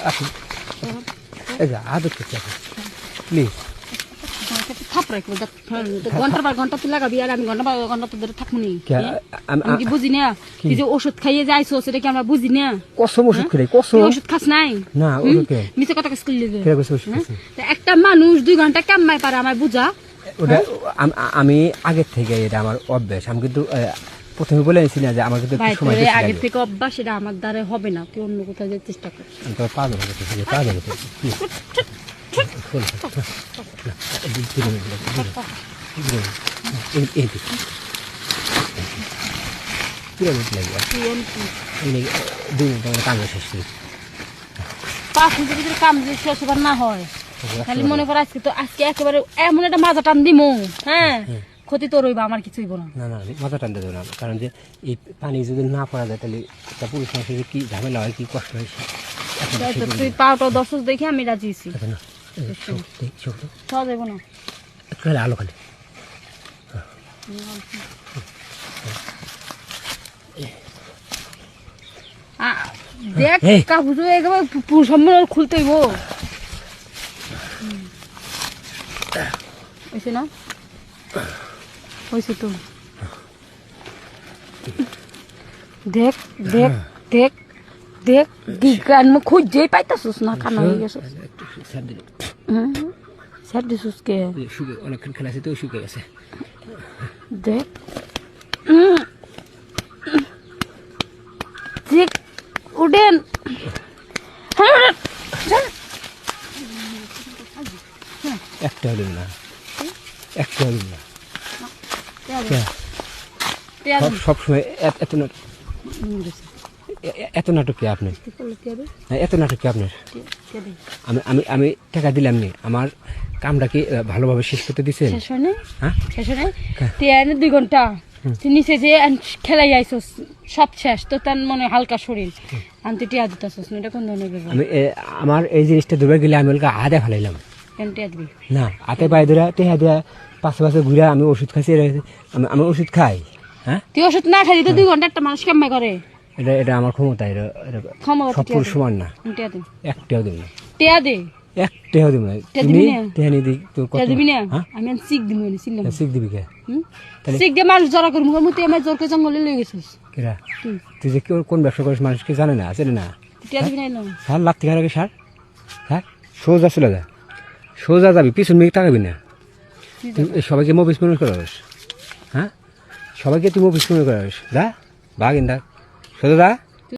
আসুন এই যে আদর করছি আপনি প্লিজ থাপড়াই ঘন্টার পর ঘন্টা তুই লাগাবি আর আমি ঘন্টা পর ঘন্টা তোদের থাকবনি আমি কি বুঝি না তুই যে ওষুধ খাইয়ে যাইছো সেটা কি আমরা বুঝি না কসম ওষুধ খাই কসম ওষুধ খাস নাই না ওকে মিছে কথা কাজ করলি কেন কইছ ওষুধ খাইছি? একটা মানুষ 2 ঘন্টা কামাই পারে আমার বুঝা ওটা আমি আগে থেকে এটা আমার অভ্যাস আমি কিন্তু প্রথমে বলে নিছি না যে আমার কিন্তু একটু সময় বেশি আগে লাগে থেকে অভ্যাস এটা আমার দ্বারা হবে না তুই অন্য কোথাও যেতে চেষ্টা কর আমি তো পাগল হয়ে গেছি পাগল হয়ে গেছি কাম যদি শেষ হবার না হয় খালি মনে কর আজকে একেবারে এমন একটা মাজা টান দিমু হ্যাঁ ক্ষতি তোর হইবা আমার কিছুই হইব না না না মাথা টান দেবো না কারণ যে এই পানি যদি না পড়া যায় তাহলে একটা পুরুষ মানুষের কি ঝামেলা হয় কি কষ্ট হয় তুই পাওটা দর্শক দেখে আমি রাজি আছি খাওয়া যাবো না একটু আলো খালি দেখ কাপড় একেবারে সম্পূর্ণ খুলতে হইব হয়েছে না হয়েছে তো দেখ দেখ দেখ দেখ বিজ্ঞান খুঁজেই পাইতাছিস না কানা হয়ে গেছে স্যার দিছিস কে অনেকক্ষণ খেলা আছে তো শুকে গেছে দেখ দেখ উডেন একটা হলিম না একটা হলিম না সবসময় এত নাটক কি আপনার এত নাটক কি আপনার আমি আমি টাকা দিলাম নি আমার কামটা কি ভালোভাবে শেষ করতে দিচ্ছেন হ্যাঁ 2 ঘন্টা তুই নিচে যে খেলাই আইসস সব শেষ তো তার মনে হালকা শরীর আনতে টিয়া দিতেছস না এটা কোন ধরনের ব্যাপার আমি আমার এই জিনিসটা ধরে গেলে আমি ওকে আধা ফেলাইলাম কেন টিয়া দিবি না হাতে পায়ে ধরে টিয়া দেওয়া পাশে পাশে ঘুরে আমি ওষুধ খাইছি আমি ওষুধ খাই হ্যাঁ তুই ওষুধ না খাই তো 2 ঘন্টা একটা মানুষ কেমন করে এটা এটা আমার ক্ষমতা এটা সব পুরুষ সমান না টিয়া দে একটাও দিব না টিয়া দে একটাও দিব না তুমি টিয়া নি দিই তো কত দিবি না আমি সিক দিমু নি সিললাম সিক দিবি কে সিক দে মানুষ জড়া করমু মুতে আমি জোর করে জঙ্গলে লই গেছিস কেরা তুই যে কোন ব্যবসা করিস মানুষকে জানে না আছে না টিয়া দিবি না স্যার লাত্তি খাওয়ার আগে স্যার হ্যাঁ সোজা চলে যা সোজা যাবি পিছন মিনিট তাকাবি না তুই সবাইকে মফিস মনে করিস হ্যাঁ সবাইকে তুই মফিস মনে করিস যা ভাগিন দা সোজা যা